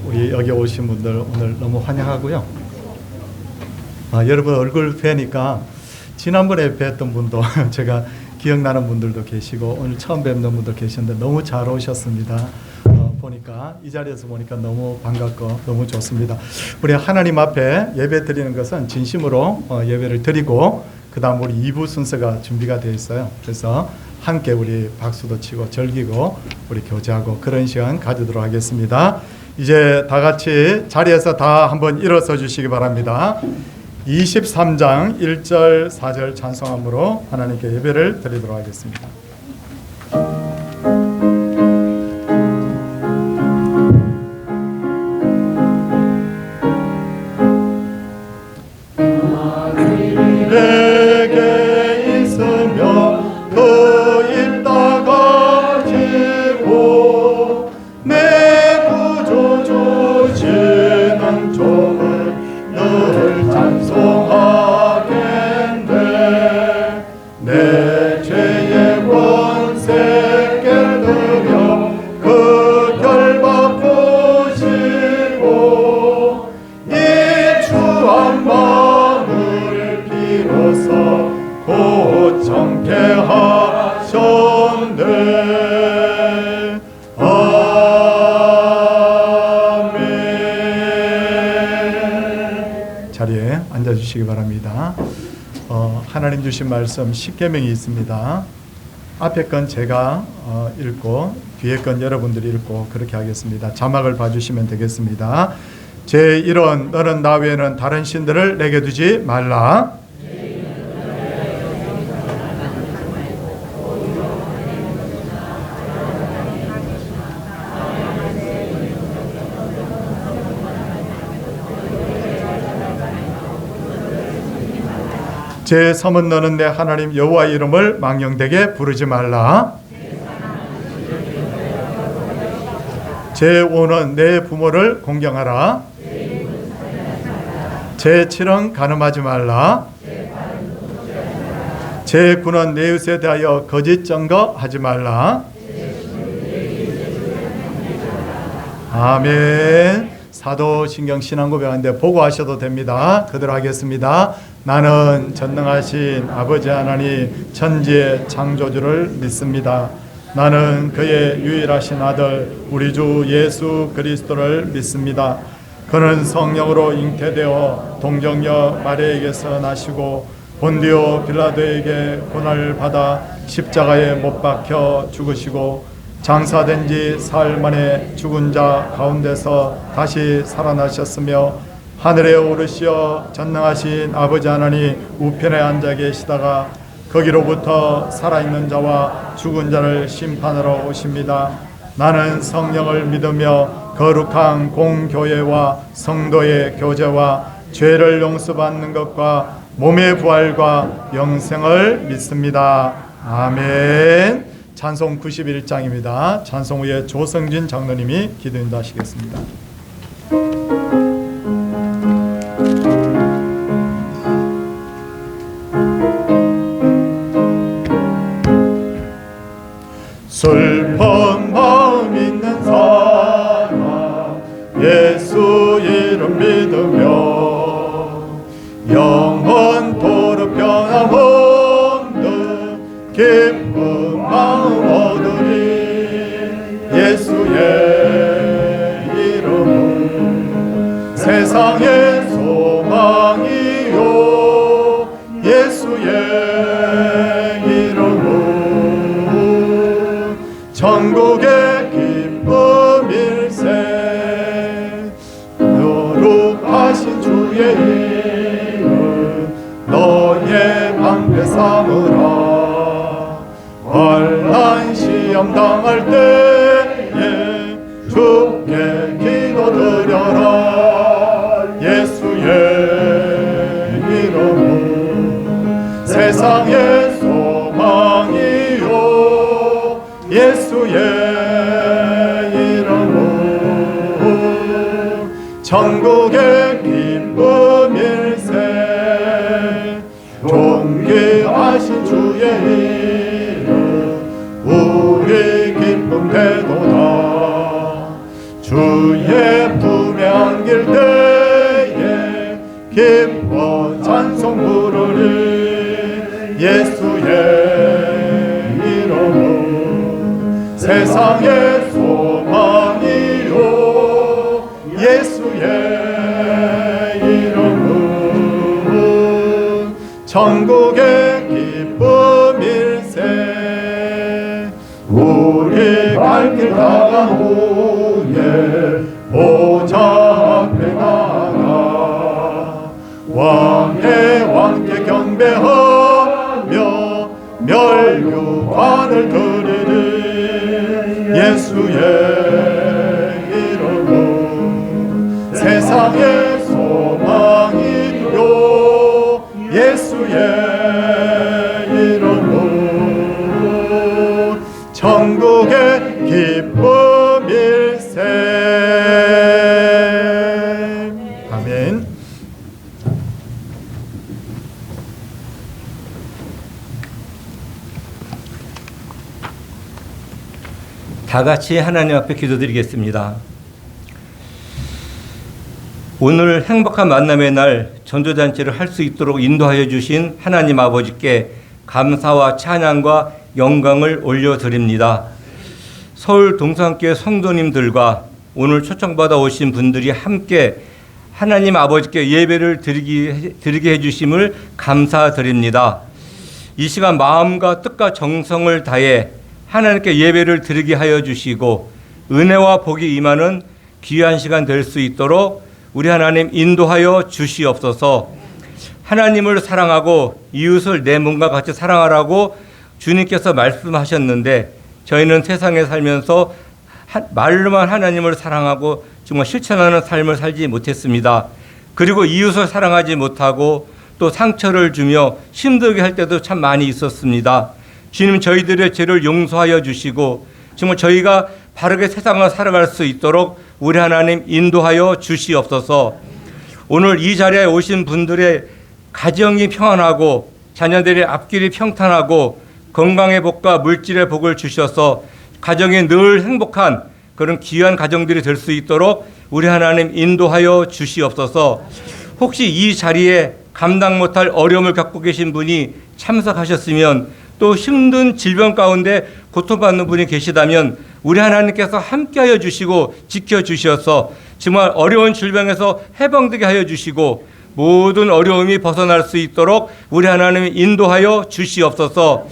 우리 여기 오신 분들 오늘 너무 환영하고요. 여러분 얼굴 뵈니까 지난번에 뵀던 분도 제가 기억나는 분들도 계시고 오늘 처음 뵙는 분도 계시는데 너무 잘 오셨습니다. 보니까 이 자리에서 보니까 너무 반갑고 너무 좋습니다. 우리 하나님 앞에 예배 드리는 것은 진심으로 예배를 드리고 그 다음 우리 2부 순서가 준비가 되어 있어요. 그래서 함께 우리 박수도 치고 즐기고 우리 교제하고 그런 시간 가지도록 하겠습니다. 이제 다 같이 자리에서 다 한번 일어서 주시기 바랍니다. 23장 1절 4절 찬송함으로 하나님께 예배를 드리도록 하겠습니다. 내게 있으며 그 입 닫아지고 내 구주 주시는 종을 늘 찬송하겠네. 내 죄의 권세 깨뜨려 그 결박 보시고 이 추한 마음을 비로소 곧 정케 하셨네. 아멘. 자리에 앉아주시기 바랍니다. 하나님 주신 말씀 십계명이 있습니다. 앞에 건 제가 읽고 뒤에 건 여러분들이 읽고 그렇게 하겠습니다. 자막을 봐주시면 되겠습니다. 제1은 너는 나 외에는 다른 신들을 내게 두지 말라. 제3은 너는 내 하나님 여호와의 이름을 망령되게 부르지 말라. 제5는 내 부모를 공경하라. 제7은 간음하지 말라. 제9는 내 이웃에 대하여 거짓 증거하지 말라. 아멘. 사도신경 신앙고백하는데 보고 하셔도 됩니다. 그대로 하겠습니다. 나는 전능하신 아버지 하나님 천지의 창조주를 믿습니다. 나는 그의 유일하신 아들 우리 주 예수 그리스도를 믿습니다. 그는 성령으로 잉태되어 동정녀 마리아에게서 나시고 본디오 빌라도에게 고난을 받아 십자가에 못 박혀 죽으시고 장사된 지 사흘 만에 죽은 자 가운데서 다시 살아나셨으며 하늘에 오르시어 전능하신 아버지 하나님 우편에 앉아 계시다가 거기로부터 살아있는 자와 죽은 자를 심판하러 오십니다. 나는 성령을 믿으며 거룩한 공교회와 성도의 교제와 죄를 용서받는 것과 몸의 부활과 영생을 믿습니다. 아멘. 찬송 91장입니다. 찬송 후에 조성진 장로님이 기도 인도하시겠습니다. 슬픈 마음 있는 사람 예수 이름 믿으며 영원토록 변함없는 기쁜 마음 얻으리. 예수의 이름은 세상의 소망이요 예수의 이름은 천국의 기쁨일세. 거룩하신 주의 이름 너의 방패 삼으라. 환난 시험 당할 때에 주께 기도드려라. 예수의 이름은 세상의 소망이요 예수의 이름은 천국의 기쁨일세. 존귀하신 주의 이름 우리 기쁨 되도다. 주 주의 투명길 때에 기뻐 찬송 부르리. 예수의 이름은 세상의 소망이요, 예수의 이름은 천국의 기쁨일세. 우리 갈 길 다간 후에 보좌 앞에 나가 왕의 왕께 경배하며 멸류관을 드리리. 예수의 이름은 세상의 소망이요, 예수의 이름은 천국의 기쁨일세. 아멘. 다 같이 하나님 앞에 기도드리겠습니다. 오늘 행복한 만남의 날 전도잔치를 할 수 있도록 인도하여 주신 하나님 아버지께 감사와 찬양과 영광을 올려드립니다. 서울 동산교회 성도님들과 오늘 초청받아 오신 분들이 함께 하나님 아버지께 예배를 드리게 해주심을 감사드립니다. 이 시간 마음과 뜻과 정성을 다해 하나님께 예배를 드리게 하여 주시고 은혜와 복이 임하는 귀한 시간 될 수 있도록 우리 하나님 인도하여 주시옵소서. 하나님을 사랑하고 이웃을 내 몸과 같이 사랑하라고 주님께서 말씀하셨는데 저희는 세상에 살면서 말로만 하나님을 사랑하고 정말 실천하는 삶을 살지 못했습니다. 그리고 이웃을 사랑하지 못하고 또 상처를 주며 힘들게 할 때도 참 많이 있었습니다. 주님 저희들의 죄를 용서하여 주시고 정말 저희가 바르게 세상을 살아갈 수 있도록 우리 하나님 인도하여 주시옵소서. 오늘 이 자리에 오신 분들의 가정이 평안하고 자녀들의 앞길이 평탄하고 건강의 복과 물질의 복을 주셔서 가정이 늘 행복한 그런 귀한 가정들이 될 수 있도록 우리 하나님 인도하여 주시옵소서. 혹시 이 자리에 감당 못할 어려움을 겪고 계신 분이 참석하셨으면 또 힘든 질병 가운데 고통받는 분이 계시다면 우리 하나님께서 함께하여 주시고 지켜주셔서 정말 어려운 질병에서 해방되게 하여 주시고 모든 어려움이 벗어날 수 있도록 우리 하나님이 인도하여 주시옵소서.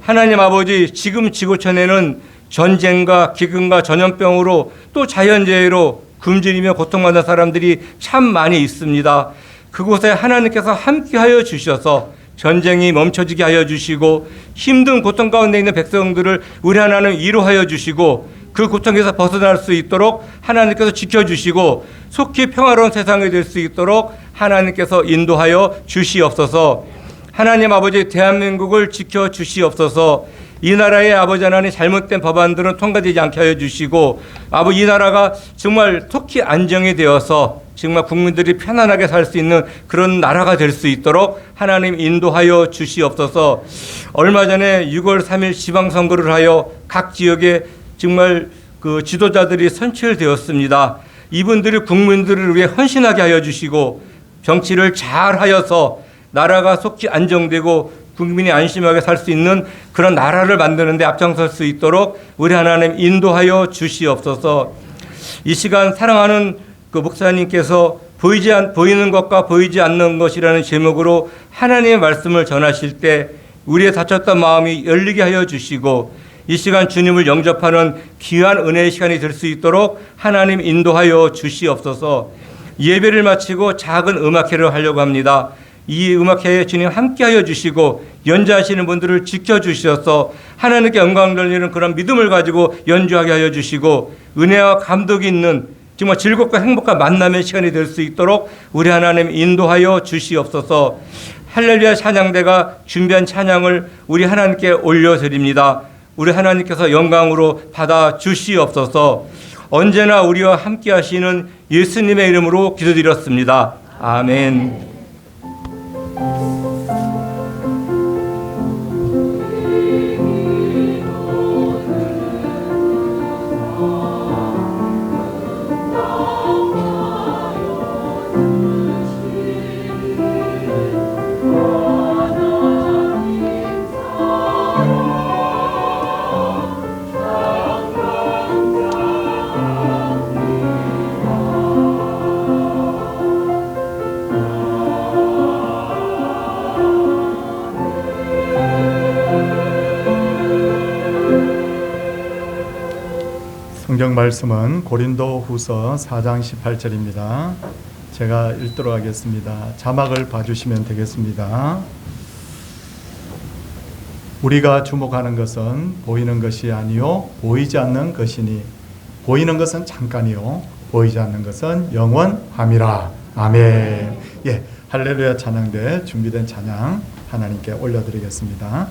하나님 아버지, 지금 지구촌에는 전쟁과 기근과 전염병으로 또 자연재해로 굶주리며 고통받는 사람들이 참 많이 있습니다. 그곳에 하나님께서 함께하여 주셔서 전쟁이 멈춰지게 하여 주시고 힘든 고통 가운데 있는 백성들을 우리 하나님 위로하여 주시고 그 고통에서 벗어날 수 있도록 하나님께서 지켜주시고 속히 평화로운 세상이 될 수 있도록 하나님께서 인도하여 주시옵소서. 하나님 아버지, 대한민국을 지켜주시옵소서. 이 나라의 아버지 하나님 잘못된 법안들은 통과되지 않게 하여 주시고 아버지, 이 나라가 정말 속히 안정이 되어서 정말 국민들이 편안하게 살 수 있는 그런 나라가 될 수 있도록 하나님 인도하여 주시옵소서. 얼마 전에 6월 3일 지방선거를 하여 각 지역에 정말 그 지도자들이 선출되었습니다. 이분들이 국민들을 위해 헌신하게 하여 주시고 정치를 잘 하여서 나라가 속히 안정되고 국민이 안심하게 살 수 있는 그런 나라를 만드는 데 앞장설 수 있도록 우리 하나님 인도하여 주시옵소서. 이 시간 사랑하는 그 목사님께서 보이는 것과 보이지 않는 것이라는 제목으로 하나님의 말씀을 전하실 때 우리의 닫혔던 마음이 열리게 하여 주시고 이 시간 주님을 영접하는 귀한 은혜의 시간이 될 수 있도록 하나님 인도하여 주시옵소서. 예배를 마치고 작은 음악회를 하려고 합니다. 이 음악회에 주님 함께하여 주시고 연주하시는 분들을 지켜주셔서 하나님께 영광 돌리는 그런 믿음을 가지고 연주하게 하여 주시고 은혜와 감독이 있는 정말 즐겁고 행복한 만남의 시간이 될 수 있도록 우리 하나님 인도하여 주시옵소서. 할렐루야 찬양대가 준비한 찬양을 우리 하나님께 올려드립니다. 우리 하나님께서 영광으로 받아 주시옵소서. 언제나 우리와 함께 하시는 예수님의 이름으로 기도드렸습니다. 아멘. 말씀은 고린도후서 4장 18절입니다. 제가 읽도록 하겠습니다. 자막을 봐주시면 되겠습니다. 우리가 주목하는 것은 보이는 것이 아니요 보이지 않는 것이니 보이는 것은 잠깐이요 보이지 않는 것은 영원함이라. 아멘. 예, 할렐루야 찬양대 준비된 찬양 하나님께 올려드리겠습니다.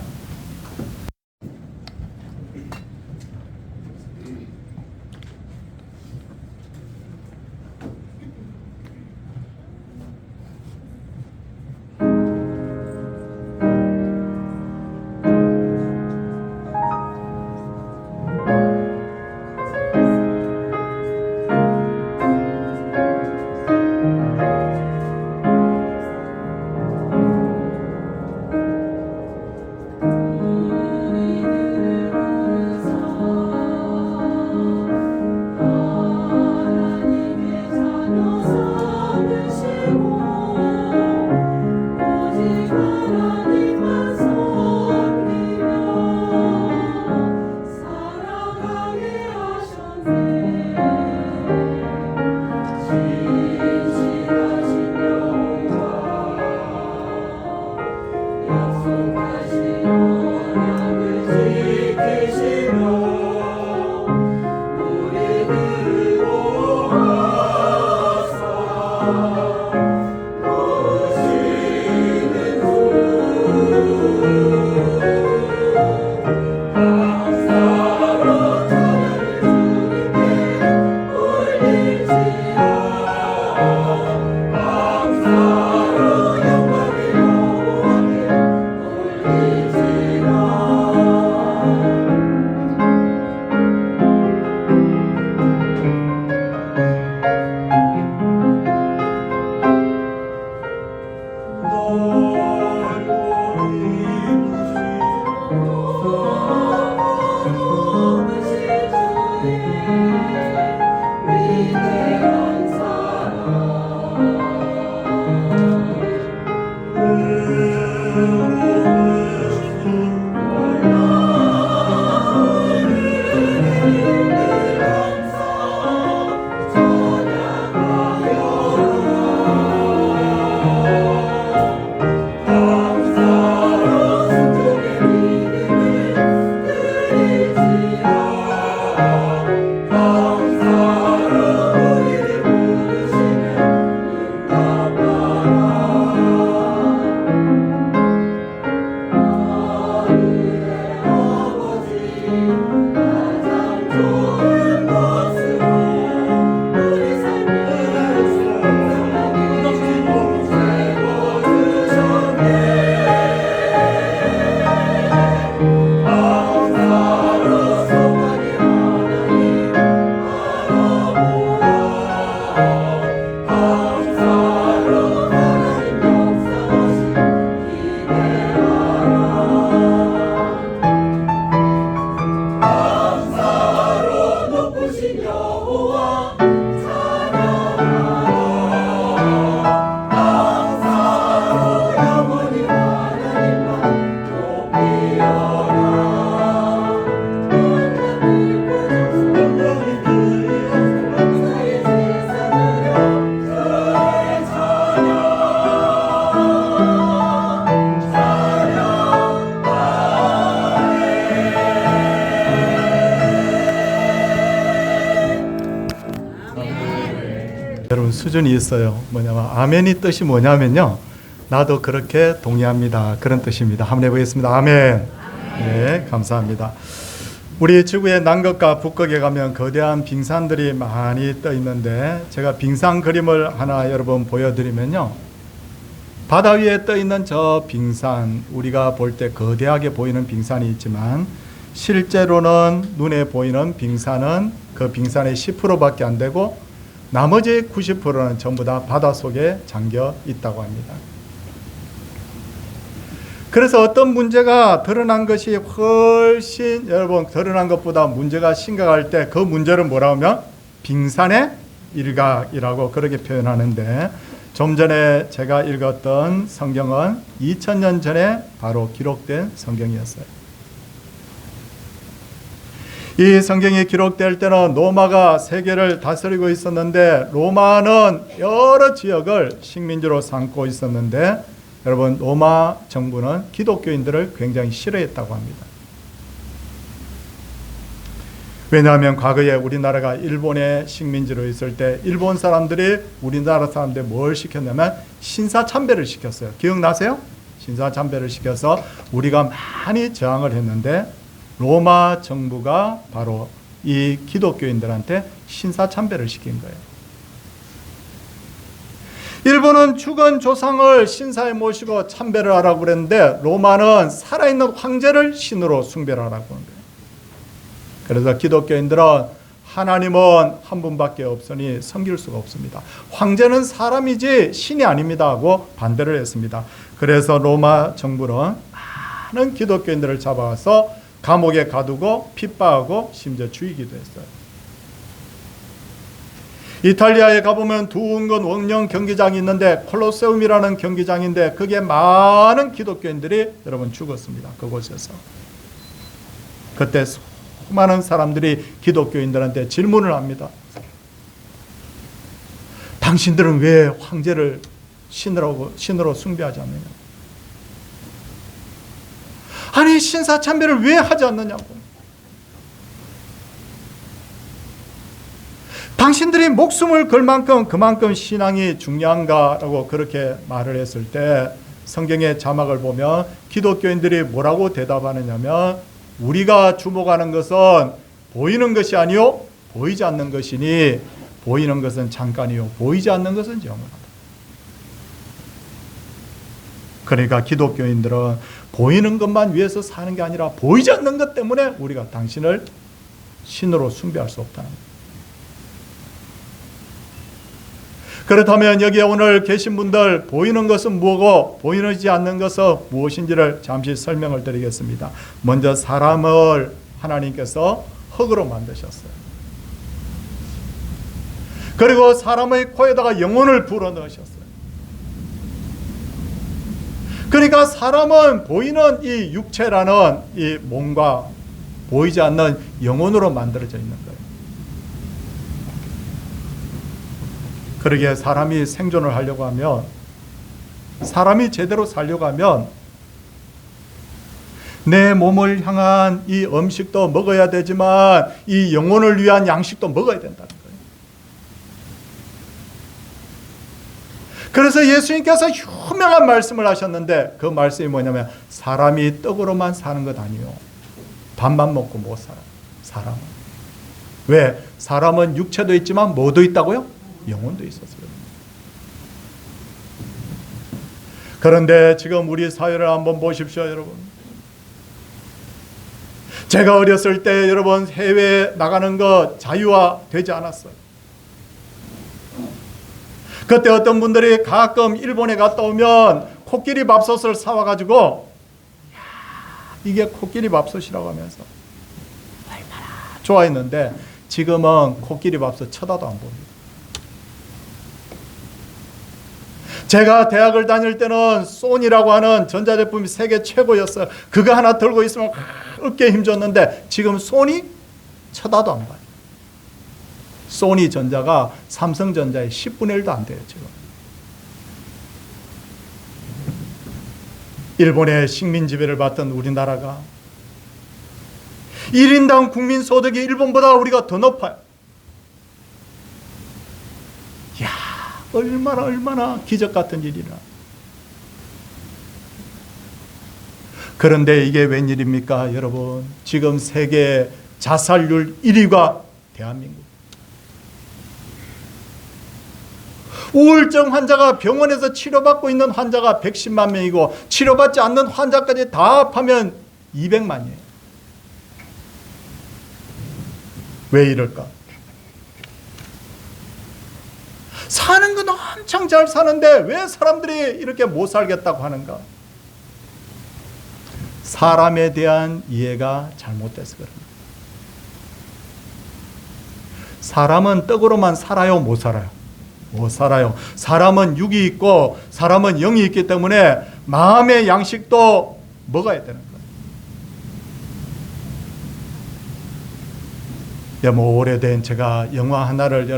여러분 수준이 있어요. 뭐냐면 아멘이 뜻이 뭐냐면요, 나도 그렇게 동의합니다, 그런 뜻입니다. 한번 해보겠습니다. 아멘. 네, 감사합니다. 우리 지구의 남극과 북극에 가면 거대한 빙산들이 많이 떠 있는데, 제가 빙산 그림을 하나 여러분 보여드리면요, 바다 위에 떠 있는 저 빙산, 우리가 볼 때 거대하게 보이는 빙산이 있지만 실제로는 눈에 보이는 빙산은 그 빙산의 10%밖에 안 되고 나머지 90%는 전부 다 바닷속에 잠겨 있다고 합니다. 그래서 어떤 문제가 드러난 것이 훨씬, 여러분, 드러난 것보다 문제가 심각할 때 그 문제를 뭐라고 하면 빙산의 일각이라고 그렇게 표현하는데, 좀 전에 제가 읽었던 성경은 2000년 전에 바로 기록된 성경이었어요. 이 성경이 기록될 때는 로마가 세계를 다스리고 있었는데 로마는 여러 지역을 식민지로 삼고 있었는데 여러분 로마 정부는 기독교인들을 굉장히 싫어했다고 합니다. 왜냐하면 과거에 우리나라가 일본의 식민지로 있을 때 일본 사람들이 우리나라 사람들이 뭘 시켰냐면 신사참배를 시켰어요. 기억나세요? 신사참배를 시켜서 우리가 많이 저항을 했는데 로마 정부가 바로 이 기독교인들한테 신사참배를 시킨 거예요. 일본은 죽은 조상을 신사에 모시고 참배를 하라고 그랬는데 로마는 살아있는 황제를 신으로 숭배를 하라고 하는 거예요. 그래서 기독교인들은 하나님은 한 분밖에 없으니 섬길 수가 없습니다. 황제는 사람이지 신이 아닙니다 하고 반대를 했습니다. 그래서 로마 정부는 많은 기독교인들을 잡아와서 감옥에 가두고 핍박하고 심지어 죽이기도 했어요. 이탈리아에 가보면 둥근 원형 경기장이 있는데 콜로세움이라는 경기장인데 거기에 많은 기독교인들이 여러분 죽었습니다. 그곳에서. 그때 수많은 사람들이 기독교인들한테 질문을 합니다. 당신들은 왜 황제를 신으로 숭배하지 않느냐? 아니 신사참배를 왜 하지 않느냐고. 당신들이 목숨을 걸 만큼 그만큼 신앙이 중요한가라고 그렇게 말을 했을 때 성경의 자막을 보면 기독교인들이 뭐라고 대답하느냐면 우리가 주목하는 것은 보이는 것이 아니요 보이지 않는 것이니 보이는 것은 잠깐이요 보이지 않는 것은 영원하다. 그러니까 기독교인들은 보이는 것만 위해서 사는 게 아니라 보이지 않는 것 때문에 우리가 당신을 신으로 숭배할 수 없다는 거예요. 그렇다면 여기에 오늘 계신 분들 보이는 것은 뭐고 보이지 않는 것은 무엇인지를 잠시 설명을 드리겠습니다. 먼저 사람을 하나님께서 흙으로 만드셨어요. 그리고 사람의 코에다가 영혼을 불어넣으셨어요. 그러니까 사람은 보이는 이 육체라는 이 몸과 보이지 않는 영혼으로 만들어져 있는 거예요. 그러기에 사람이 생존을 하려고 하면 사람이 제대로 살려고 하면 내 몸을 향한 이 음식도 먹어야 되지만 이 영혼을 위한 양식도 먹어야 된다는 거예요. 그래서 예수님께서 유명한 말씀을 하셨는데 그 말씀이 뭐냐면 사람이 떡으로만 사는 것 아니요 밥만 먹고 못 살아요. 사람은. 왜? 사람은 육체도 있지만 뭐도 있다고요? 영혼도 있었어요. 그런데 지금 우리 사회를 한번 보십시오, 여러분. 제가 어렸을 때 여러분 해외에 나가는 거 자유화 되지 않았어요. 그때 어떤 분들이 가끔 일본에 갔다 오면 코끼리 밥솥을 사와가지고 이게 코끼리 밥솥이라고 하면서 얼마나 좋아했는데 지금은 코끼리 밥솥 쳐다도 안 봅니다. 제가 대학을 다닐 때는 소니라고 하는 전자제품이 세계 최고였어요. 그거 하나 들고 있으면 어깨에 힘줬는데 지금 소니 쳐다도 안 봐요. 소니 전자가 삼성전자의 10분의 1도 안 돼요. 지금. 일본의 식민 지배를 받던 우리나라가 1인당 국민 소득이 일본보다 우리가 더 높아요. 이야, 얼마나 기적 같은 일이라. 그런데 이게 웬일입니까, 여러분? 지금 세계 자살률 1위가 대한민국. 우울증 환자가 병원에서 치료받고 있는 환자가 110만 명이고 치료받지 않는 환자까지 다 합하면 200만이에요. 왜 이럴까? 사는 건 엄청 잘 사는데 왜 사람들이 이렇게 못 살겠다고 하는가? 사람에 대한 이해가 잘못돼서 그럽니다. 사람은 떡으로만 살아요, 못 살아요? 못 살아요. 사람은 육이 있고 사람은 영이 있기 때문에 마음의 양식도 먹어야 되는 거예요. 뭐 오래된 제가 영화 하나를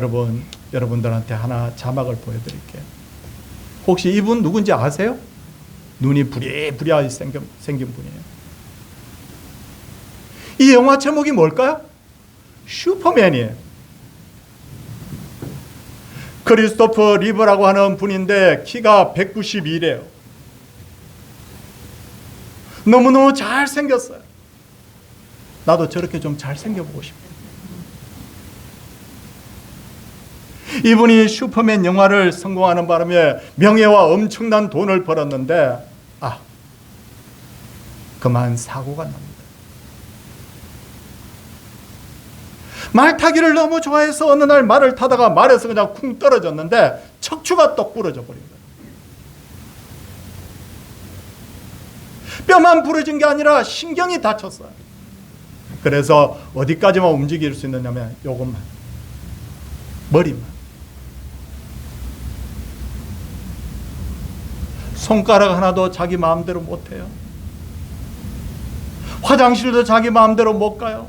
여러분들한테 하나 자막을 보여드릴게요. 혹시 이분 누군지 아세요? 눈이 부리부리하게 생긴 분이에요. 이 영화 제목이 뭘까요? 슈퍼맨이에요. 크리스토퍼 리브라고 하는 분인데 키가 192래요. 너무너무 잘생겼어요. 나도 저렇게 좀 잘생겨보고 싶어요. 이분이 슈퍼맨 영화를 성공하는 바람에 명예와 엄청난 돈을 벌었는데 그만 사고가 납니다. 말 타기를 너무 좋아해서 어느 날 말을 타다가 말에서 그냥 쿵 떨어졌는데 척추가 똑 부러져 버린 거예요. 뼈만 부러진 게 아니라 신경이 다쳤어요. 그래서 어디까지만 움직일 수 있느냐면 요것만, 머리만. 손가락 하나도 자기 마음대로 못해요. 화장실도 자기 마음대로 못 가요.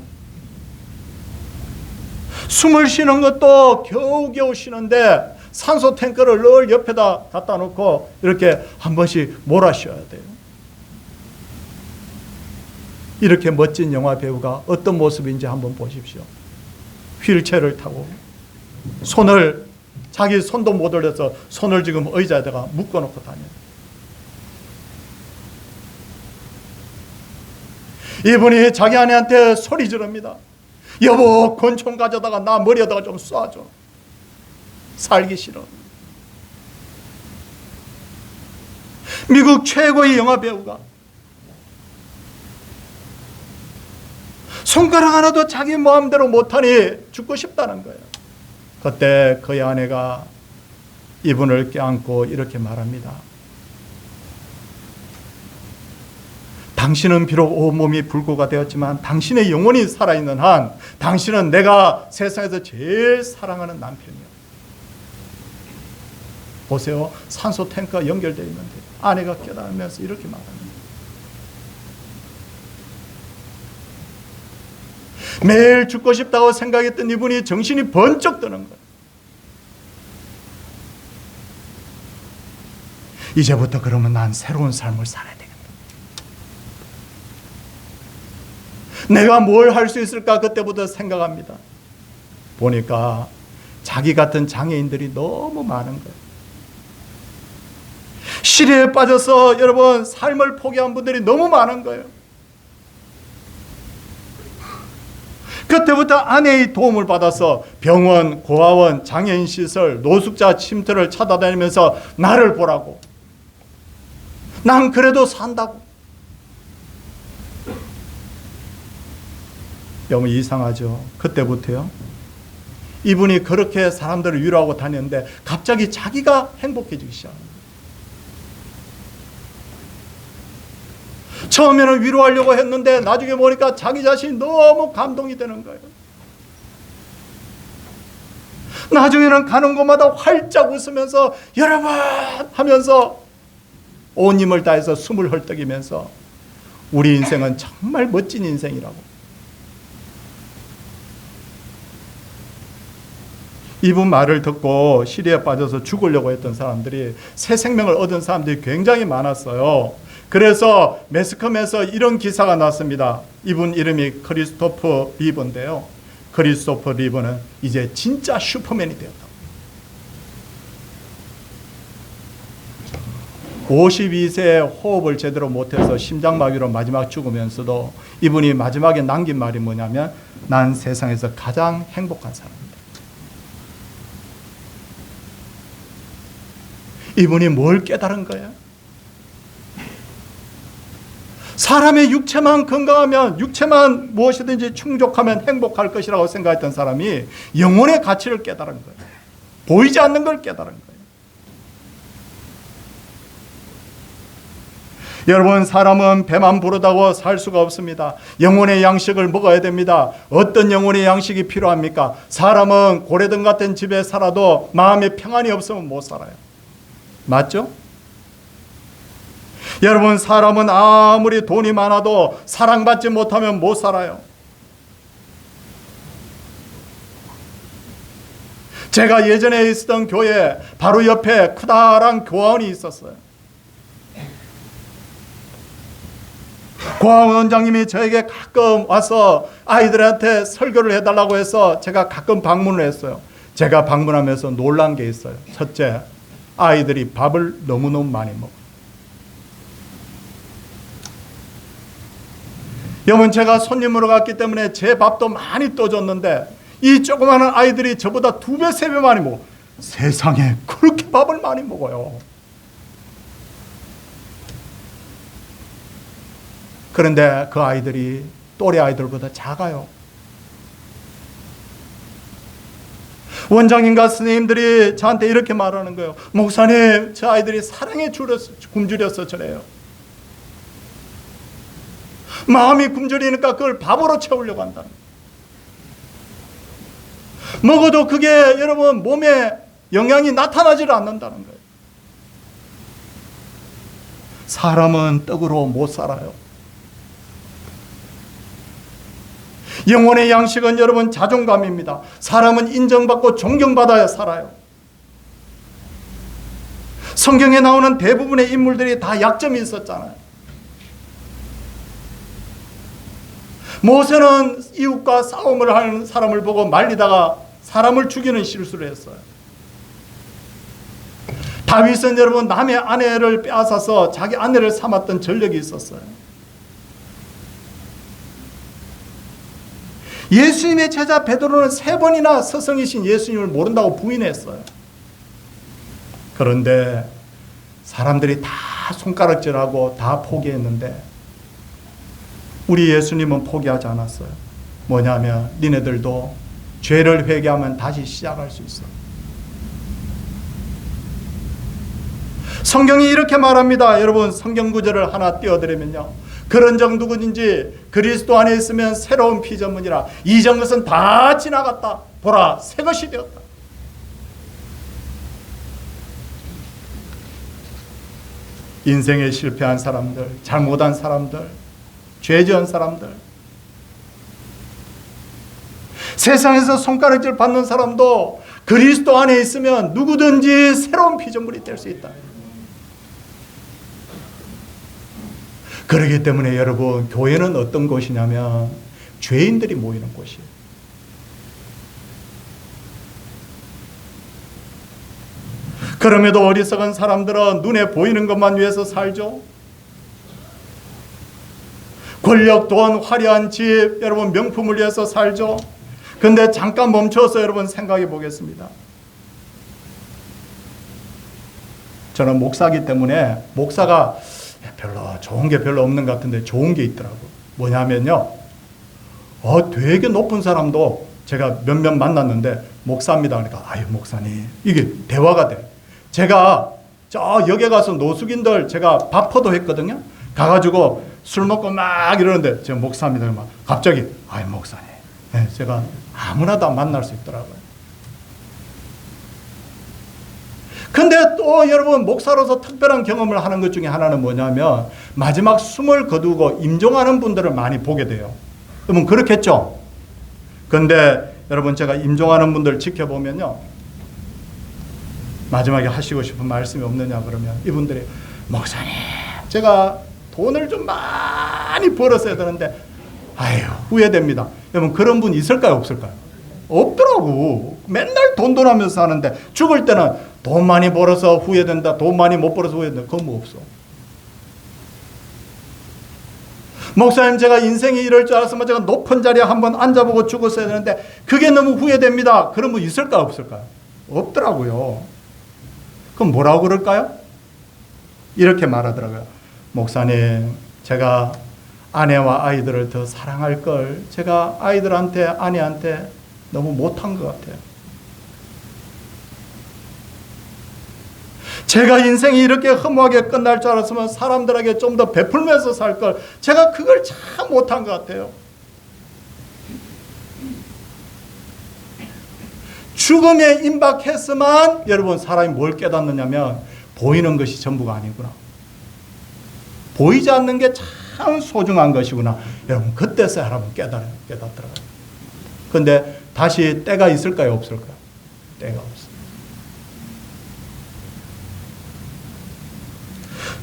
숨을 쉬는 것도 겨우겨우 쉬는데 산소 탱크를 늘 옆에다 갖다 놓고 이렇게 한 번씩 몰아쉬어야 돼요. 이렇게 멋진 영화 배우가 어떤 모습인지 한번 보십시오. 휠체어를 타고 자기 손도 못 올려서 손을 지금 의자에다가 묶어놓고 다녀요. 이분이 자기 아내한테 소리 지릅니다. 여보, 권총 가져다가 나 머리에다가 좀 쏴줘. 살기 싫어. 미국 최고의 영화 배우가 손가락 하나도 자기 마음대로 못하니 죽고 싶다는 거예요. 그때 그의 아내가 이분을 껴안고 이렇게 말합니다. 당신은 비록 온몸이 불구가 되었지만 당신의 영혼이 살아있는 한 당신은 내가 세상에서 제일 사랑하는 남편이야. 보세요. 산소 탱크가 연결되어 있는데 아내가 깨달으면서 이렇게 말합니다. 매일 죽고 싶다고 생각했던 이분이 정신이 번쩍 드는 거예요. 이제부터 그러면 난 새로운 삶을 살아야 되겠다. 내가 뭘 할 수 있을까 그때부터 생각합니다. 보니까 자기 같은 장애인들이 너무 많은 거예요. 시리에 빠져서 여러분 삶을 포기한 분들이 너무 많은 거예요. 그때부터 아내의 도움을 받아서 병원, 고아원, 장애인 시설, 노숙자 쉼터를 찾아다니면서 나를 보라고. 난 그래도 산다고. 너무 이상하죠. 그때부터요. 이분이 그렇게 사람들을 위로하고 다녔는데 갑자기 자기가 행복해지기 시작합니다. 처음에는 위로하려고 했는데 나중에 보니까 자기 자신이 너무 감동이 되는 거예요. 나중에는 가는 곳마다 활짝 웃으면서 여러분 하면서 온 힘을 다해서 숨을 헐떡이면서 우리 인생은 정말 멋진 인생이라고. 이분 말을 듣고 시리에 빠져서 죽으려고 했던 사람들이 새 생명을 얻은 사람들이 굉장히 많았어요. 그래서 매스컴에서 이런 기사가 났습니다. 이분 이름이 크리스토퍼 리브인데요. 크리스토퍼 리브는 이제 진짜 슈퍼맨이 되었다. 52세에 호흡을 제대로 못해서 심장마비로 마지막 죽으면서도 이분이 마지막에 남긴 말이 뭐냐면 난 세상에서 가장 행복한 사람이다. 이분이 뭘 깨달은 거예요? 사람의 육체만 건강하면, 육체만 무엇이든지 충족하면 행복할 것이라고 생각했던 사람이 영혼의 가치를 깨달은 거예요. 보이지 않는 걸 깨달은 거예요. 여러분, 사람은 배만 부르다고 살 수가 없습니다. 영혼의 양식을 먹어야 됩니다. 어떤 영혼의 양식이 필요합니까? 사람은 고래등 같은 집에 살아도 마음에 평안이 없으면 못 살아요. 맞죠? 여러분, 사람은 아무리 돈이 많아도 사랑받지 못하면 못 살아요. 제가 예전에 있었던 교회 바로 옆에 크다란 교화원이 있었어요. 교화원 원장님이 저에게 가끔 와서 아이들한테 설교를 해달라고 해서 제가 가끔 방문을 했어요. 제가 방문하면서 놀란 게 있어요. 첫째, 아이들이 밥을 너무너무 많이 먹어요. 여러분, 제가 손님으로 갔기 때문에 제 밥도 많이 떠줬는데 이 조그마한 아이들이 저보다 2배, 3배 많이 먹어. 세상에 그렇게 밥을 많이 먹어요. 그런데 그 아이들이 또래 아이들보다 작아요. 원장님과 선생님들이 저한테 이렇게 말하는 거예요. 목사님, 저 아이들이 사랑에 굶주려서 저래요. 마음이 굶주리니까 그걸 밥으로 채우려고 한다는 거예요. 먹어도 그게 여러분 몸에 영향이 나타나지를 않는다는 거예요. 사람은 떡으로 못 살아요. 영혼의 양식은 여러분 자존감입니다. 사람은 인정받고 존경받아야 살아요. 성경에 나오는 대부분의 인물들이 다 약점이 있었잖아요. 모세는 이웃과 싸움을 하는 사람을 보고 말리다가 사람을 죽이는 실수를 했어요. 다윗은 여러분 남의 아내를 빼앗아서 자기 아내를 삼았던 전력이 있었어요. 예수님의 제자 베드로는 3번이나 스승이신 예수님을 모른다고 부인했어요. 그런데 사람들이 다 손가락질하고 다 포기했는데 우리 예수님은 포기하지 않았어요. 뭐냐면 니네들도 죄를 회개하면 다시 시작할 수 있어. 성경이 이렇게 말합니다. 여러분, 성경 구절을 하나 띄워드리면요, 그런즉 누구든지 그리스도 안에 있으면 새로운 피조물이라 이전 것은 다 지나갔다. 보라, 새 것이 되었다. 인생에 실패한 사람들, 잘못한 사람들, 죄 지은 사람들, 세상에서 손가락질 받는 사람도 그리스도 안에 있으면 누구든지 새로운 피조물이 될 수 있다. 그렇기 때문에 여러분, 교회는 어떤 곳이냐면 죄인들이 모이는 곳이에요. 그럼에도 어리석은 사람들은 눈에 보이는 것만 위해서 살죠. 권력, 돈, 화려한 집, 여러분 명품을 위해서 살죠. 근데 잠깐 멈춰서 여러분 생각해 보겠습니다. 저는 목사기 때문에 목사가 별로 좋은 게 별로 없는 것 같은데 좋은 게 있더라고요. 뭐냐면요, 되게 높은 사람도 제가 몇몇 만났는데 목사입니다. 그러니까 아유 목사님, 이게 대화가 돼. 제가 저 역에 가서 노숙인들 제가 밥퍼도 했거든요. 가가지고 술 먹고 막 이러는데 제가 목사입니다. 막 갑자기 아유 목사님, 네, 제가 아무나 다 만날 수 있더라고요. 근데 또 여러분, 목사로서 특별한 경험을 하는 것 중에 하나는 뭐냐면 마지막 숨을 거두고 임종하는 분들을 많이 보게 돼요. 그러면 그렇겠죠? 근데 여러분, 제가 임종하는 분들 지켜보면요, 마지막에 하시고 싶은 말씀이 없느냐 그러면 이분들이 목사님, 제가 돈을 좀 많이 벌었어야 되는데 아유 후회됩니다. 여러분, 그런 분 있을까요 없을까요? 없더라고. 맨날 돈 하면서 사는데 죽을 때는 돈 많이 벌어서 후회된다, 돈 많이 못 벌어서 후회된다, 그건 뭐 없어. 목사님, 제가 인생이 이럴 줄 알았으면 제가 높은 자리에 한번 앉아보고 죽었어야 되는데 그게 너무 후회됩니다. 그런 분 있을까요 없을까요? 없더라고요. 그럼 뭐라고 그럴까요? 이렇게 말하더라고요. 목사님, 제가 아내와 아이들을 더 사랑할 걸 제가 아이들한테, 아내한테 너무 못한 것 같아요. 제가 인생이 이렇게 허무하게 끝날 줄 알았으면 사람들에게 좀 더 베풀면서 살 걸 제가 그걸 참 못한 것 같아요. 죽음에 임박했으면 여러분, 사람이 뭘 깨닫느냐면 보이는 것이 전부가 아니구나. 보이지 않는 게 참 소중한 것이구나. 여러분, 그때서야 여러분 깨닫더라고요. 근데 다시 때가 있을까요 없을까요? 때가 없어요.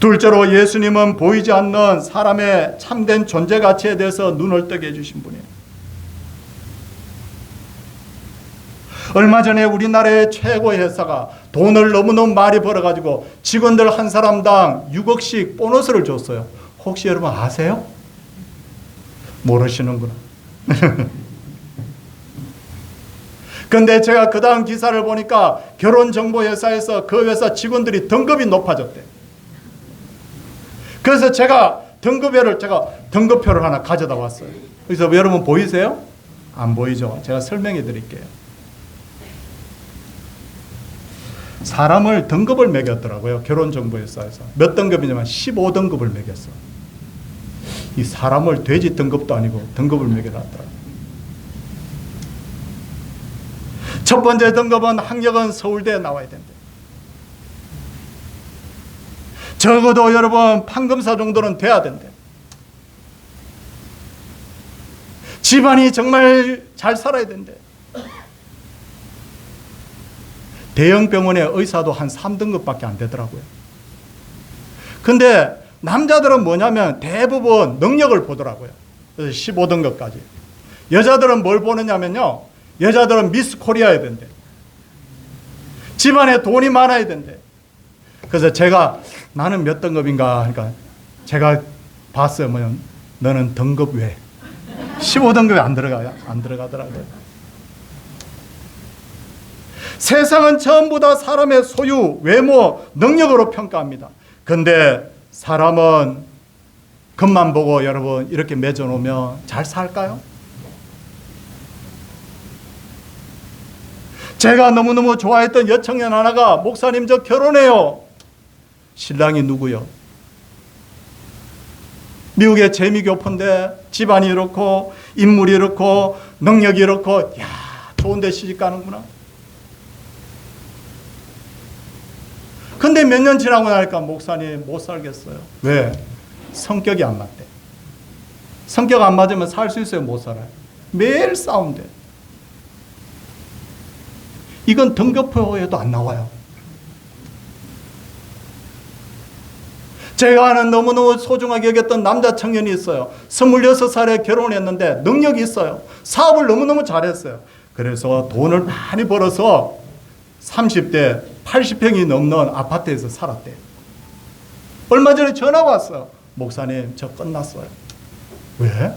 둘째로 예수님은 보이지 않는 사람의 참된 존재 가치에 대해서 눈을 뜨게 해주신 분이에요. 얼마 전에 우리나라의 최고의 회사가 돈을 너무너무 많이 벌어가지고 직원들 한 사람당 6억씩 보너스를 줬어요. 혹시 여러분 아세요? 모르시는구나. 근데 제가 그 다음 기사를 보니까 결혼정보회사에서 그 회사 직원들이 등급이 높아졌대. 그래서 제가 등급표를 하나 가져다 왔어요. 그래서 여러분 보이세요? 안 보이죠? 제가 설명해 드릴게요. 사람을 등급을 매겼더라고요. 결혼정보회사에서. 몇 등급이냐면 15등급을 매겼어. 이 사람을 돼지 등급도 아니고 등급을 매겨놨더라고요. 첫 번째 등급은 학력은 서울대에 나와야 된대. 적어도 여러분 판검사 정도는 돼야 된대. 집안이 정말 잘 살아야 된대. 대형 병원의 의사도 한 3등급밖에 안 되더라고요. 근데 남자들은 뭐냐면 대부분 능력을 보더라고요. 그래서 15등급까지. 여자들은 뭘 보느냐면요. 여자들은 미스 코리아야 된대. 집안에 돈이 많아야 된대. 그래서 제가 나는 몇 등급인가 하니까 제가 봤어요. 뭐냐면 너는 등급 외. 15등급에 안 들어가요. 안 들어가더라고요. 세상은 전부 다 사람의 소유, 외모, 능력으로 평가합니다. 근데 사람은 겉만 보고 여러분 이렇게 맺어놓으면 잘 살까요? 제가 너무너무 좋아했던 여청년 하나가 목사님 저 결혼해요. 신랑이 누구요? 미국의 재미교포인데 집안이 이렇고 인물이 이렇고 능력이 이렇고 야 좋은 데 시집 가는구나. 근데 몇 년 지나고 나니까 목사님 못 살겠어요. 왜? 성격이 안 맞대. 성격 안 맞으면 살 수 있어요? 못 살아요? 매일 싸운대. 이건 등급표에도 안 나와요. 제가 아는 너무너무 소중하게 여겼던 남자 청년이 있어요. 26살에 결혼했는데 능력이 있어요. 사업을 너무너무 잘했어요. 그래서 돈을 많이 벌어서 30대 80평이 넘는 아파트에서 살았대요. 얼마 전에 전화 왔어요. 목사님 저 끝났어요. 왜?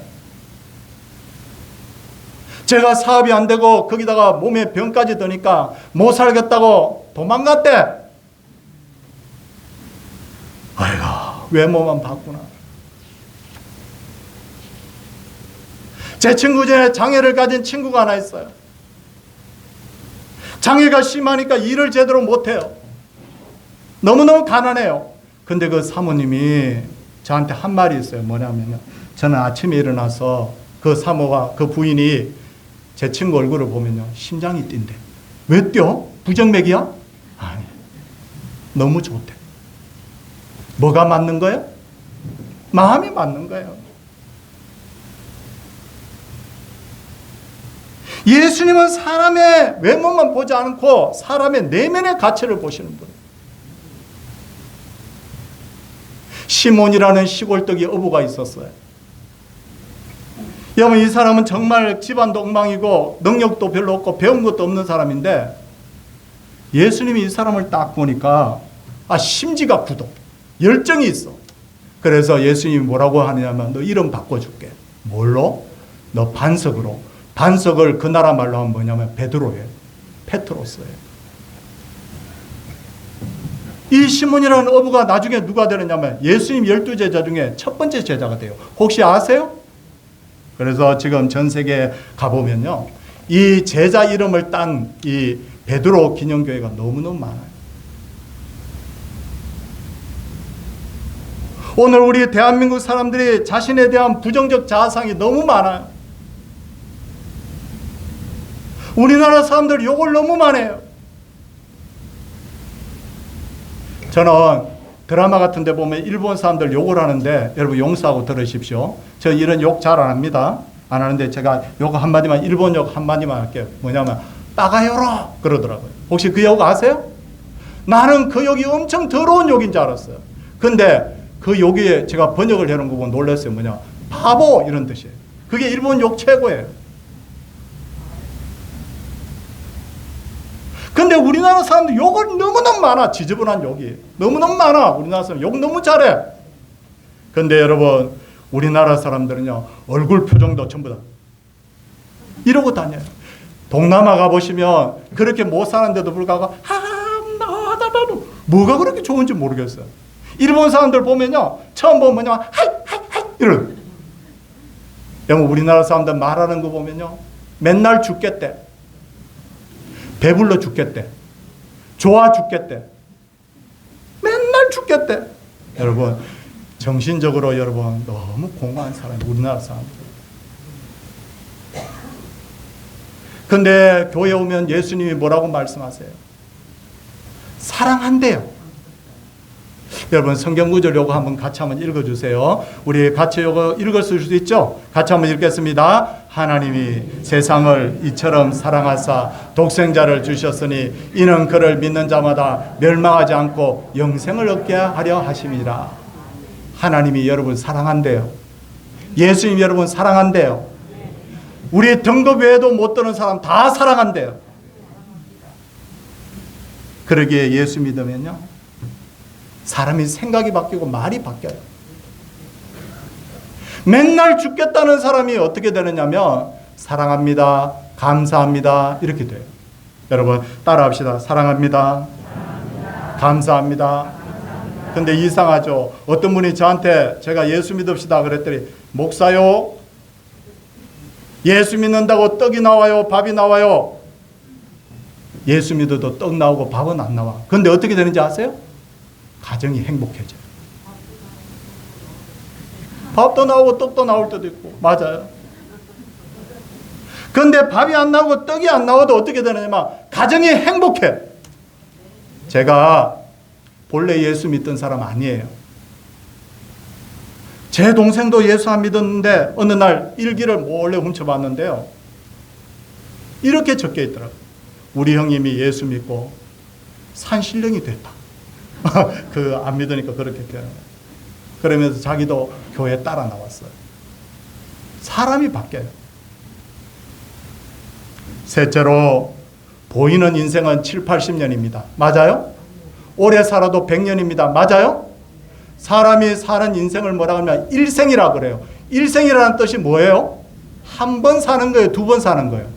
제가 사업이 안 되고 거기다가 몸에 병까지 드니까 못 살겠다고 도망갔대. 아이고 외모만 봤구나. 제 친구 중에 장애를 가진 친구가 하나 있어요. 장애가 심하니까 일을 제대로 못해요. 너무너무 가난해요. 근데 그 사모님이 저한테 한 말이 있어요. 뭐냐면요. 저는 아침에 일어나서 그 사모가 그 부인이 제 친구 얼굴을 보면요. 심장이 뛴대. 왜 뛰어? 부정맥이야? 아니. 너무 좋대. 뭐가 맞는 거예요? 마음이 맞는 거예요. 예수님은 사람의 외모만 보지 않고 사람의 내면의 가치를 보시는 분이에요. 시몬이라는 시골떡이 어부가 있었어요. 여러분 이 사람은 정말 집안도 엉망이고 능력도 별로 없고 배운 것도 없는 사람인데 예수님이 이 사람을 딱 보니까 심지가 굳어. 열정이 있어. 그래서 예수님이 뭐라고 하느냐면 너 이름 바꿔줄게. 뭘로? 너 반석으로. 반석을 그 나라 말로 하면 뭐냐면 베드로예요. 페트로스예요. 이 시몬이라는 어부가 나중에 누가 되느냐면 예수님 12제자 중에 첫 번째 제자가 돼요. 혹시 아세요? 그래서 지금 전 세계에 가보면요. 이 제자 이름을 딴 이 베드로 기념교회가 너무너무 많아요. 오늘 우리 대한민국 사람들이 자신에 대한 부정적 자아상이 너무 많아요. 우리나라 사람들 욕을 너무 많이 해요. 저는 드라마 같은 데 보면 일본 사람들 욕을 하는데 여러분 용서하고 들으십시오. 저 이런 욕 잘 안 합니다. 안 하는데 제가 욕 한마디만 일본 욕 한마디만 할게요. 뭐냐면 나가요라 그러더라고요. 혹시 그 욕 아세요? 나는 그 욕이 엄청 더러운 욕인 줄 알았어요. 근데 그 욕이 제가 번역을 해놓은 거 보고 놀랐어요. 뭐냐, 바보 이런 뜻이에요. 그게 일본 욕 최고예요. 근데 우리나라 사람들 욕을 너무너무 많아. 지저분한 욕이 너무너무 많아. 우리나라 사람 욕 너무 잘해. 근데 여러분, 우리나라 사람들은요, 얼굴 표정도 전부 다 이러고 다녀요. 동남아 가보시면 그렇게 못 사는데도 불구하고 뭐가 그렇게 좋은지 모르겠어요. 일본 사람들 보면요, 처음 보면 뭐냐, 하이 이런. 여러분, 우리나라 사람들 말하는 거 보면요, 맨날 죽겠대, 배불러 죽겠대, 좋아 죽겠대, 맨날 죽겠대. 여러분, 정신적으로 여러분 너무 공허한 사람이 우리나라 사람들. 근데 교회 오면 예수님이 뭐라고 말씀하세요? 사랑한대요. 여러분, 성경 구절 요거 한번 같이 한번 읽어주세요. 우리 같이 요거 읽었을 수도 있죠? 같이 한번 읽겠습니다. 하나님이 세상을 이처럼 사랑하사 독생자를 주셨으니 이는 그를 믿는 자마다 멸망하지 않고 영생을 얻게 하려 하심이라. 하나님이 여러분 사랑한대요. 예수님이 여러분 사랑한대요. 우리 등급 외에도 못 드는 사람 다 사랑한대요. 그러기에 예수 믿으면요, 사람이 생각이 바뀌고 말이 바뀌어요. 맨날 죽겠다는 사람이 어떻게 되느냐면 사랑합니다, 감사합니다 이렇게 돼요. 여러분 따라합시다. 사랑합니다, 감사합니다. 근데 이상하죠. 어떤 분이 저한테 제가 예수 믿읍시다 그랬더니, 목사요, 예수 믿는다고 떡이 나와요, 밥이 나와요? 예수 믿어도 떡 나오고 밥은 안 나와. 근데 어떻게 되는지 아세요? 가정이 행복해져요. 밥도 나오고 떡도 나올 때도 있고. 맞아요. 근데 밥이 안 나오고 떡이 안 나와도 어떻게 되느냐면 가정이 행복해. 제가 본래 예수 믿던 사람 아니에요. 제 동생도 예수 안 믿었는데 어느 날 일기를 몰래 훔쳐봤는데요, 이렇게 적혀 있더라고요. 우리 형님이 예수 믿고 산신령이 됐다. 그 안 믿으니까 그렇게 돼요. 그러면서 자기도 교회 따라 나왔어요. 사람이 바뀌어요. 셋째로, 보이는 인생은 7, 80년입니다. 맞아요? 오래 살아도 100년입니다. 맞아요? 사람이 사는 인생을 뭐라고 하면 일생이라 그래요. 일생이라는 뜻이 뭐예요? 한 번 사는 거예요? 두 번 사는 거예요?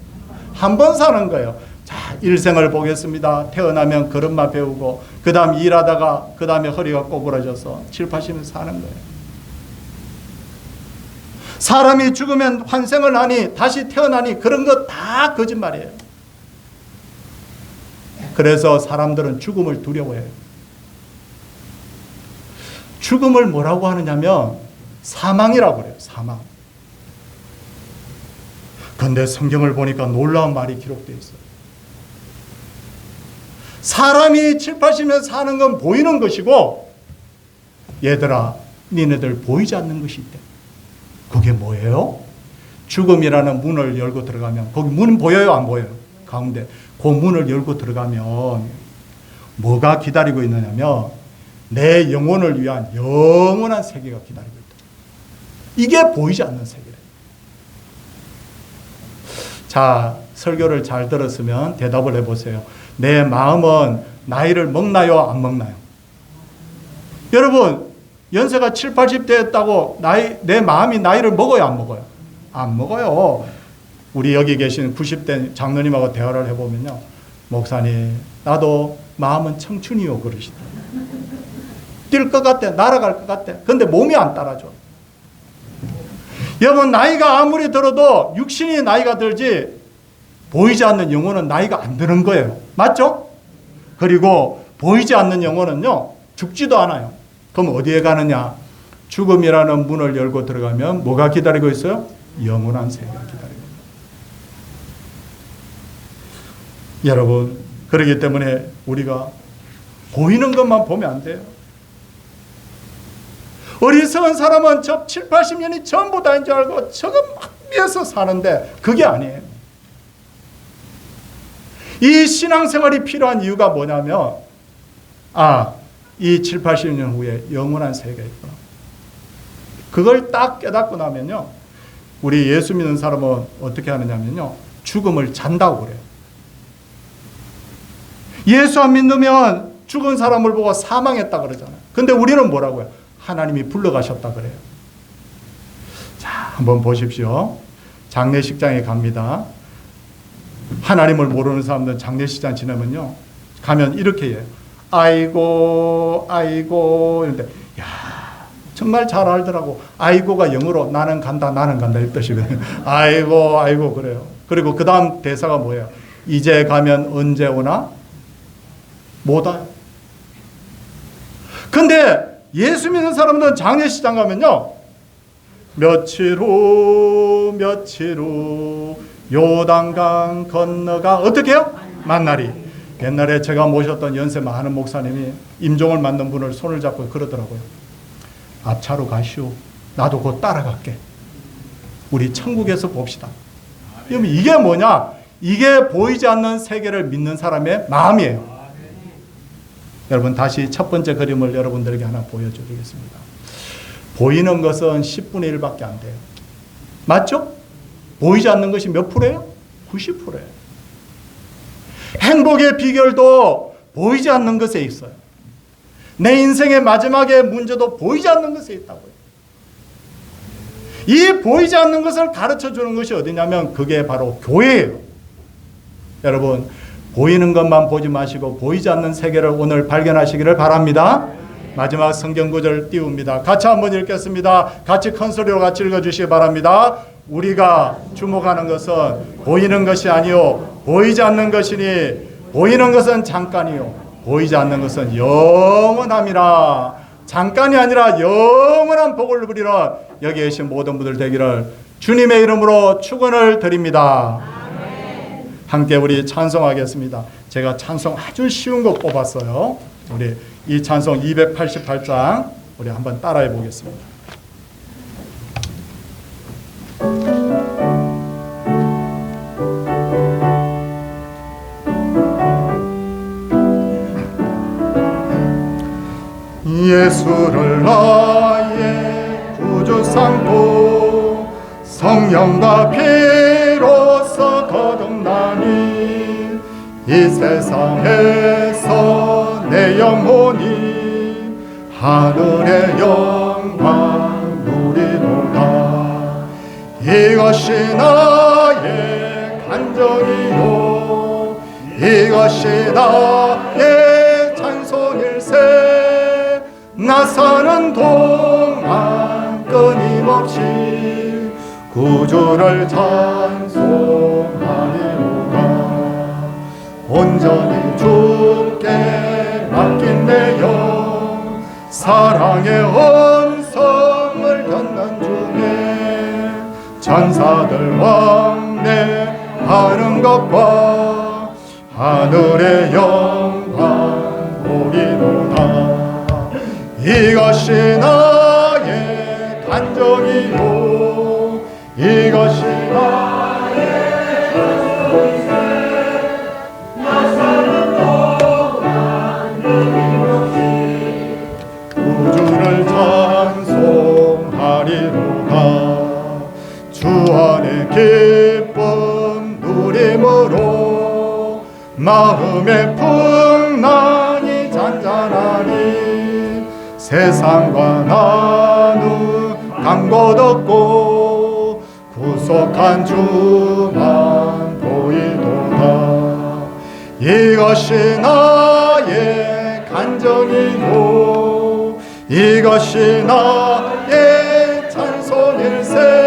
한 번 사는 거예요. 자, 일생을 보겠습니다. 태어나면 걸음마 배우고, 그 다음 일하다가, 그 다음에 허리가 꼬부러져서 7, 80년 사는 거예요. 사람이 죽으면 환생을 하니, 다시 태어나니, 그런 거 다 거짓말이에요. 그래서 사람들은 죽음을 두려워해요. 죽음을 뭐라고 하느냐면 사망이라고 그래요. 사망. 그런데 성경을 보니까 놀라운 말이 기록되어 있어요. 사람이 7, 80년 사는 건 보이는 것이고, 얘들아, 니네들 보이지 않는 것이 있대. 그게 뭐예요? 죽음이라는 문을 열고 들어가면, 거기 문 보여요? 안 보여요? 가운데 그 문을 열고 들어가면 뭐가 기다리고 있느냐면 내 영혼을 위한 영원한 세계가 기다리고 있다. 이게 보이지 않는 세계래요. 자, 설교를 잘 들었으면 대답을 해보세요. 내 마음은 나이를 먹나요? 안 먹나요? 여러분, 연세가 7, 80 됐다고 내 마음이 나이를 먹어요? 안 먹어요? 안 먹어요. 우리 여기 계신 90대 장로님하고 대화를 해보면요, 목사님, 나도 마음은 청춘이요 그러시다. 뛸 것 같아, 날아갈 것 같아. 근데 몸이 안 따라줘. 여러분, 나이가 아무리 들어도 육신이 나이가 들지 보이지 않는 영혼은 나이가 안 드는 거예요. 맞죠? 그리고 보이지 않는 영혼은요, 죽지도 않아요. 그럼 어디에 가느냐? 죽음이라는 문을 열고 들어가면 뭐가 기다리고 있어요? 영원한 세계가 기다리고 있어요. 여러분, 그렇기 때문에 우리가 보이는 것만 보면 안 돼요. 어리석은 사람은 저 7, 80년이 전부 다인 줄 알고 저거 막 위해서 사는데 그게 아니에요. 이 신앙생활이 필요한 이유가 뭐냐면 이 7, 80년 후에 영원한 세계가 있구나. 그걸 딱 깨닫고 나면요, 우리 예수 믿는 사람은 어떻게 하느냐면요, 죽음을 잔다고 그래요. 예수 안 믿으면 죽은 사람을 보고 사망했다 그러잖아요. 근데 우리는 뭐라고요? 하나님이 불러가셨다 그래요. 자, 한번 보십시오. 장례식장에 갑니다. 하나님을 모르는 사람들은 장례식장 지나면요, 가면 이렇게 해요. 아이고 아이고 이런데, 야, 정말 잘 알더라고. 아이고가 영어로 나는 간다 이 뜻이거든요. 아이고 아이고 그래요. 그리고 그 다음 대사가 뭐예요? 이제 가면 언제 오나? 못 와요. 근데 예수 믿는 사람들은 장례식장 가면요, 며칠 후 요단강 건너가 어떻게 해요? 만나리. 옛날에 제가 모셨던 연세 많은 목사님이 임종을 맡는 분을 손을 잡고 그러더라고요. 앞차로 가시오. 나도 곧 따라갈게. 우리 천국에서 봅시다. 그럼 이게 뭐냐? 이게 보이지 않는 세계를 믿는 사람의 마음이에요. 여러분, 다시 첫 번째 그림을 여러분들에게 하나 보여드리겠습니다. 보이는 것은 10분의 1밖에 안 돼요. 맞죠? 보이지 않는 것이 몇 프로예요? 90%예요. 행복의 비결도 보이지 않는 것에 있어요. 내 인생의 마지막의 문제도 보이지 않는 것에 있다고요. 이 보이지 않는 것을 가르쳐 주는 것이 어디냐면 그게 바로 교회예요. 여러분, 보이는 것만 보지 마시고 보이지 않는 세계를 오늘 발견하시기를 바랍니다. 마지막 성경 구절 띄웁니다. 같이 한번 읽겠습니다. 같이 큰 소리로 같이 읽어주시기 바랍니다. 우리가 주목하는 것은 보이는 것이 아니요 보이지 않는 것이니 보이는 것은 잠깐이요 보이지 않는 것은 영원함이라. 잠깐이 아니라 영원한 복을 누리는 여기 계신 모든 분들 되기를 주님의 이름으로 축원을 드립니다. 함께 우리 찬송하겠습니다. 제가 찬송 아주 쉬운 거 뽑았어요. 우리 이 찬송 288장 우리 한번 따라해 보겠습니다. 예수를 나의 구주 삼고 성령과 피로써 거듭나니 이 세상에서 내 영혼이 하늘의 영광 누리노라. 이것이 나의 간절이요 이것이 나의 찬송일세. 나 사는 동안 끊임없이 구주를 찬송하리로다. 온전히 주께 맡긴 내 영 사랑의 언성을 듣는 중에 천사들 왕래하는 것과 하늘의 영광 보리로다. 이것이 나의 간정이요 이것이 나의 찬송이세. 나 사는 동안 끊임없이 구주를 찬송하리로다. 주 안에 기쁨 누림으로 마음의 풍랑이 잔잔하니 세상과 나누 간 것 없고 구속한 주만 보이도다. 이것이 나의 간정이요 이것이 나의 찬송일세.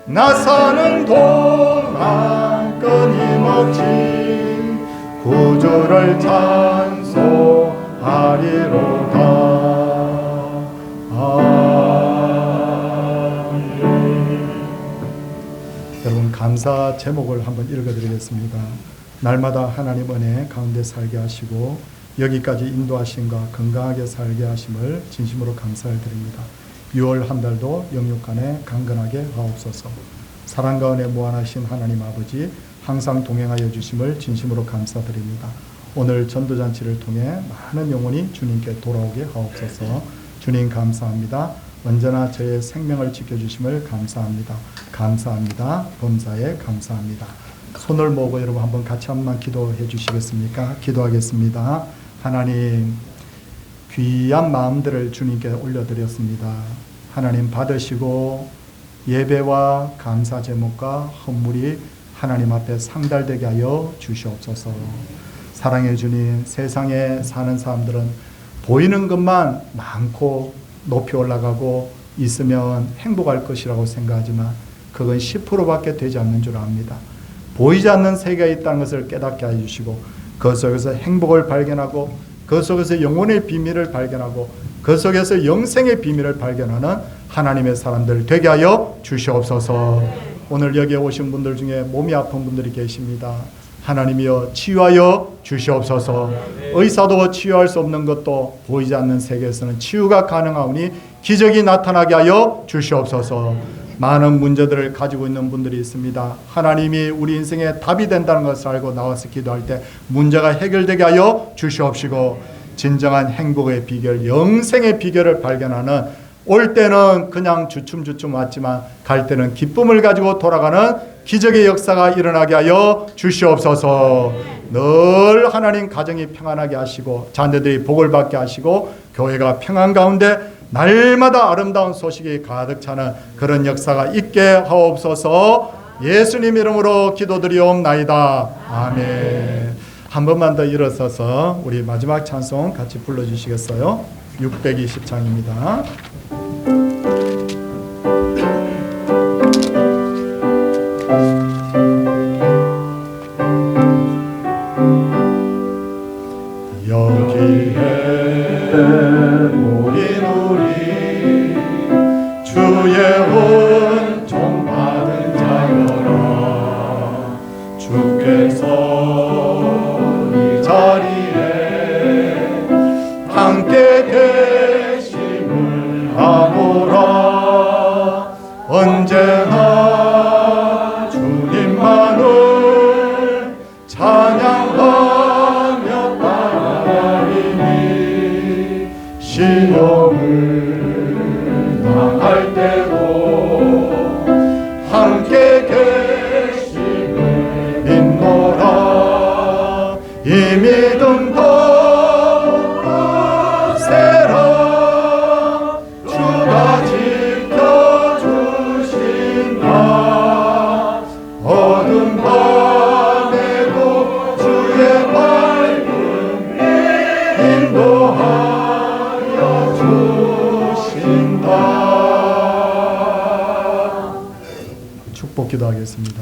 나 사는 동안 끊임없이 구주를 찬송하리로다. 여러분, 감사 제목을 한번 읽어드리겠습니다. 날마다 하나님 은혜 가운데 살게 하시고 여기까지 인도하심과 건강하게 살게 하심을 진심으로 감사드립니다. 6월 한 달도 영육간에 강건하게 하옵소서. 사랑과 은혜 무한하신 하나님 아버지, 항상 동행하여 주심을 진심으로 감사드립니다. 오늘 전도잔치를 통해 많은 영혼이 주님께 돌아오게 하옵소서. 주님 감사합니다. 언제나 저의 생명을 지켜주심을 감사합니다. 감사합니다. 범사에 감사합니다. 손을 모으고 여러분 한번 같이 한번 기도해 주시겠습니까? 기도하겠습니다. 하나님, 귀한 마음들을 주님께 올려드렸습니다. 하나님 받으시고 예배와 감사 제목과 헌물이 하나님 앞에 상달되게 하여 주시옵소서. 사랑해 주님, 세상에 사는 사람들은 보이는 것만 많고 높이 올라가고 있으면 행복할 것이라고 생각하지만 그건 10%밖에 되지 않는 줄 압니다. 보이지 않는 세계가 있다는 것을 깨닫게 해주시고 그 속에서 행복을 발견하고 그 속에서 영혼의 비밀을 발견하고 그 속에서 영생의 비밀을 발견하는 하나님의 사람들 되게 하여 주시옵소서. 오늘 여기에 오신 분들 중에 몸이 아픈 분들이 계십니다. 하나님이여 치유하여 주시옵소서. 의사도 치유할 수 없는 것도 보이지 않는 세계에서는 치유가 가능하오니 기적이 나타나게 하여 주시옵소서. 많은 문제들을 가지고 있는 분들이 있습니다. 하나님이 우리 인생에 답이 된다는 것을 알고 나와서 기도할 때 문제가 해결되게 하여 주시옵시고 진정한 행복의 비결, 영생의 비결을 발견하는 올 때는 그냥 주춤주춤 왔지만 갈 때는 기쁨을 가지고 돌아가는 기적의 역사가 일어나게 하여 주시옵소서. 늘 하나님 가정이 평안하게 하시고 자녀들이 복을 받게 하시고 교회가 평안 가운데 날마다 아름다운 소식이 가득 차는 그런 역사가 있게 하옵소서. 예수님 이름으로 기도드리옵나이다. 아멘. 한 번만 더 일어서서 우리 마지막 찬송 같이 불러주시겠어요? 620장입니다. 여기에 모인 우리 주의 은총 받은 자여라. 주께서 이 자리에 함께 계심을 아노라. 언제나 주님만을 찬양하며 따라다니니 시험을 당할 때도 함께 계심을 믿노라. 이 믿음 더욱 세라. 주가 지켜주신다. 어둠 밤에도 주의 밝음이 인도하여 주신다. 축복 기도하겠습니다.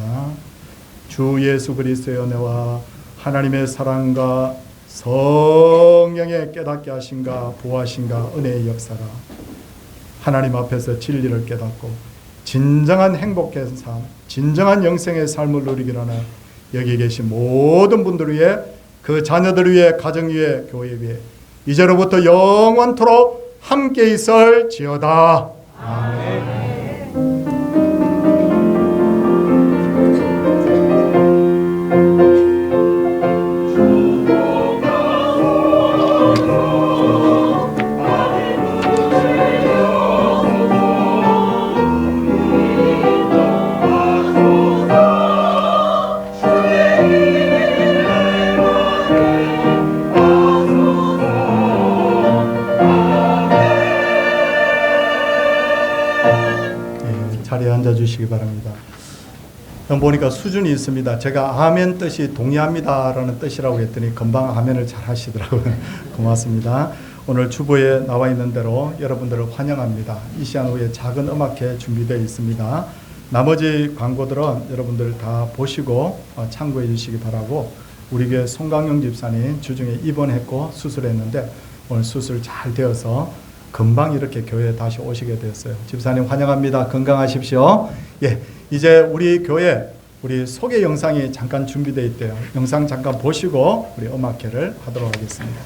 주 예수 그리스도의 은혜와 하나님의 사랑과 성령의 깨닫게 하신가 보하신가 은혜의 역사가 하나님 앞에서 진리를 깨닫고 진정한 행복한 삶, 진정한 영생의 삶을 누리기라는 여기 계신 모든 분들 위해 그 자녀들 위해 가정 위해 교회 위해 이제로부터 영원토록 함께 있을지어다. 아멘. 자리에 앉아주시기 바랍니다. 보니까 수준이 있습니다. 제가 아멘 뜻이 동의합니다라는 뜻이라고 했더니 금방 아멘을 잘 하시더라고요. 고맙습니다. 오늘 주보에 나와 있는 대로 여러분들을 환영합니다. 이 시간 후에 작은 음악회 준비되어 있습니다. 나머지 광고들은 여러분들 다 보시고 참고해 주시기 바라고, 우리 교회 송강영 집사님 주중에 입원했고 수술했는데 오늘 수술 잘 되어서 금방 이렇게 교회에 다시 오시게 되었어요. 집사님 환영합니다. 건강하십시오. 예, 이제 우리 교회 우리 소개 영상이 잠깐 준비되어 있대요. 영상 잠깐 보시고 우리 음악회를 하도록 하겠습니다.